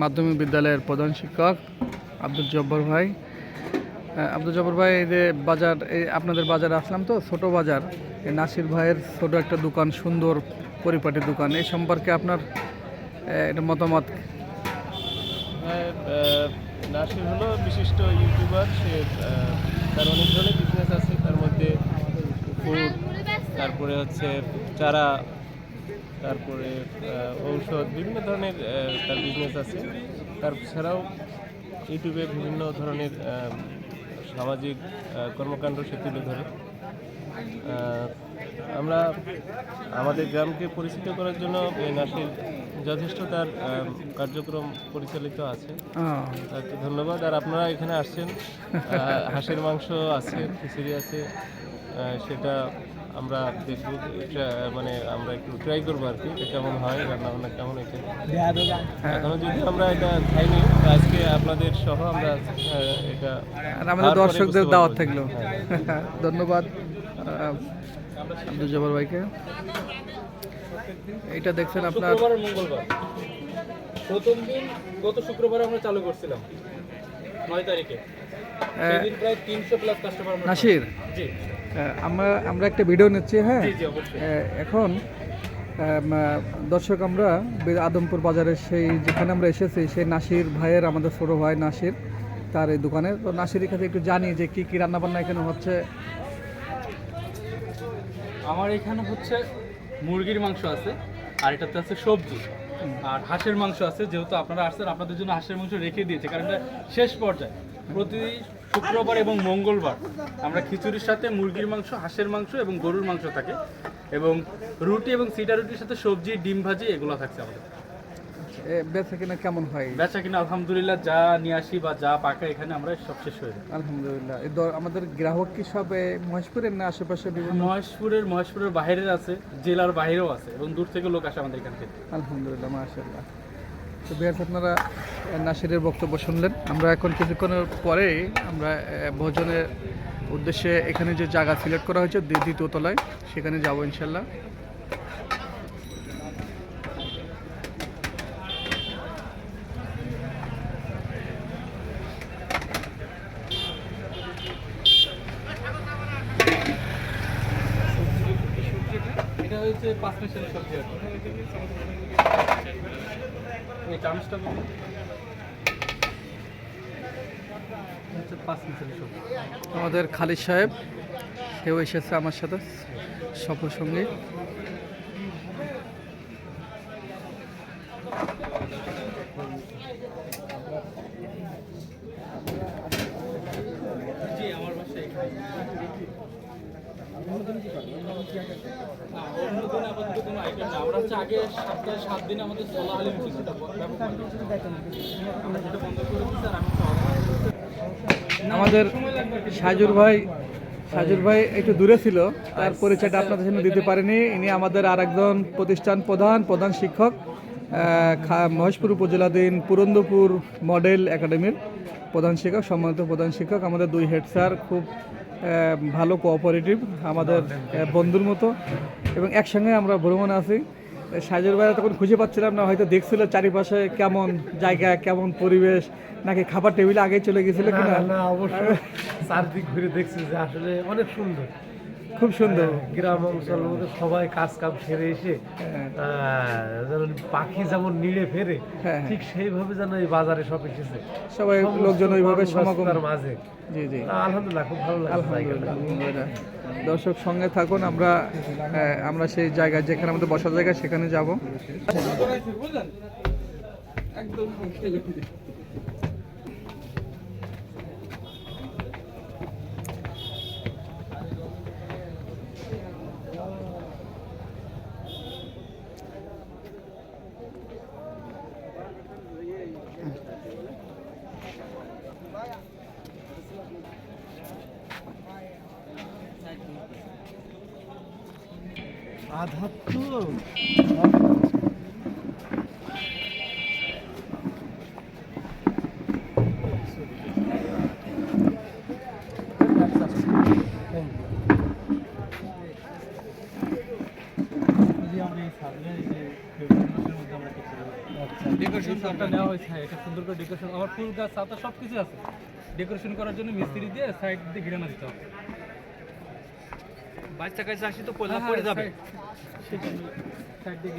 মাধ্যমিক বিদ্যালয়ের প্রধান শিক্ষক আব্দুল জব্বার ভাই। আব্দুল জব্বার ভাই, এই যে বাজার, এই আপনাদের বাজারে আসলাম তো, ছোট বাজার, এই নাসির ভাইয়ের ছোট একটা দোকান, সুন্দর পরিপাটি দোকান, এই সম্পর্কে আপনার এটা মতামত? নাসির হলো বিশিষ্ট ইউটিউবার। সে তার অনেক ধরনের বিজনেস আছে, তার মধ্যে ফুড, তারপরে হচ্ছে চারা, তারপরে ঔষধ, বিভিন্ন ধরনের তার বিজনেস আছে। তাছাড়াও ইউটিউবে বিভিন্ন ধরনের সামাজিক কর্মকাণ্ড সে তুলে ধরে। আমরা আমাদের গ্রামকে পরিচিত করার জন্য নাসির যথেষ্ট তার কার্যক্রম পরিচালিত আছে। তাকে ধন্যবাদ। আর আপনারা এখানে আসছেন, হাঁসের মাংস আছে, খিচুড়ি আছে, সেটা আমরা দেখব, মানে আমরা একটু ট্রাই করবো আর কি, এটা কেমন হয়, রান্না বান্না কেমন। এটা এখনো যদি আমরা এটা খাইনি, আজকে আপনাদের সহ আমরা এটা আমাদের দর্শকদের দাওয়াত থাকলো। ধন্যবাদ আব্দুল জব্বার ভাইকে। এটা দেখছেন আপনার মঙ্গলবার প্রথম দিন, গত শুক্রবার আমরা চালু করছিলাম 9 তারিখে। সেদিন প্রায় 300 প্লাস কাস্টমার। নাসির, জি, আমরা একটা ভিডিও নিচ্ছি। হ্যাঁ, জি জি অবশ্যই। এখন দর্শক, আমরা আদমপুর বাজারের সেই যেখানে আমরা এসেছি, সেই নাসির ভাইয়ের, আমাদের ছোটো ভাই নাসির, তার এই দোকানে। তো নাসিরের কাছে একটু জানি যে কী কী রান্নাবান্না এখানে হচ্ছে। আমার এখানে হচ্ছে মুরগির মাংস আছে, আর এটাতে আছে সবজি, আর হাঁসের মাংস আছে। যেহেতু আপনারা আসছেন, আপনাদের জন্য হাঁসের মাংস রেখে দিয়েছে, কারণ এটা শেষ পর্যায়ে। প্রতি শুক্রবার এবং মঙ্গলবার আমরা খিচুড়ির সাথে মুরগির মাংস, হাঁসের মাংস এবং গরুর মাংস থাকে, এবং রুটি এবং সিটা রুটির সাথে সবজি, ডিম ভাজি, এগুলো থাকছে আমাদের। বেচা কিনা কেমন হয়? বেচা কিনা আলহামদুলিল্লাহ, যা নিয়ে আসি বা যা পাকা এখানে আমরা সব শেষ হয়ে যায় আলহামদুলিল্লাহ। আমাদের গ্রাহক কি সব মহেশপুরের না আশেপাশে বিভিন্ন? মহেশপুরের বাইরের আছে, জেলার বাইরেও আছে, এবং দূর থেকে লোক আসে আমাদের এখান থেকে। আলহামদুলিল্লাহ, মাশাআল্লাহ। তো বিহার, আপনারা নাসিরের বক্তব্য শুনলেন। আমরা এখন কিছুক্ষণের পরেই আমরা ভোজনের উদ্দেশ্যে এখানে যে জায়গা সিলেক্ট করা হয়েছে দ্বিতীয় তলায়, সেখানে যাবো ইনশাল্লাহ। এটা হচ্ছে 5 মিশালি সবজি। এই চামচটা হচ্ছে 5 মিশালি সবজি। আমাদের খালিদ সাহেব, সেও এসেছে আমার সাথে সফর সঙ্গে। আমার বাসায় আমরা হচ্ছে আগে সপ্তাহে 7 দিন আমাদের সোলা হালিম ছিল, আমাদের সাজুর ভাই একটু দূরে ছিল, তার পরিচয়টা আপনাদের সামনে দিতে পারেনি। ইনি আমাদের আরেকজন প্রতিষ্ঠান প্রধান শিক্ষক, মহেশপুর উপজেলাধীন পুরন্দরপুর মডেল একাডেমির প্রধান শিক্ষক, সম্মানিত প্রধান শিক্ষক। আমাদের 2 হেড স্যার খুব ভালো কোঅপারেটিভ, আমাদের বন্ধুর মতো, এবং একসঙ্গে আমরা ভ্রমণে আছি। সাজুর ভাই তখন খুঁজে পাচ্ছিলাম না, হয়তো দেখছিল চারিপাশে কেমন জায়গা, কেমন পরিবেশ, নাকি খাবার টেবিলে আগে চলে গেছিল কিনা। না, অবশ্যই চারদিক ঘুরে দেখছি যে আসলে অনেক সুন্দর, খুব সুন্দর। গ্রাম অঞ্চলের মধ্যে সবাই কাজ কাম সেরে এসে যেমন পাখি যেমন নিড়ে ফেরে, ঠিক সেইভাবে যেন এই বাজারে সব এসেছে, সবাই লোকজন ওইভাবে সমাগম মাঝে। জি জি, আলহামদুলিল্লাহ, খুব ভালো লাগে। আলহামদুলিল্লাহ। দর্শক সঙ্গে থাকুন, আমরা সেই জায়গায় যেখানে আমাদের বসার জায়গা, সেখানে যাব। আধার তো আমরা এই সামনে যে ফেব্রুয়ারি মাসের মধ্যে আমরা ডেকোরেশনটা নেওয়া হয়েছে, হ্যাঁ এটা সুন্দর করে ডেকোরেশন, আমার ফুল গাছ ছাতা সব কিছু আছে। ডেকোরেশন করার জন্য মিস্ত্রি দিয়ে সাইড দিয়ে ঘিরে দিতে হবে। বাচ্চা কাছে আসি তো পড়ে যাবে। সাইড দিয়ে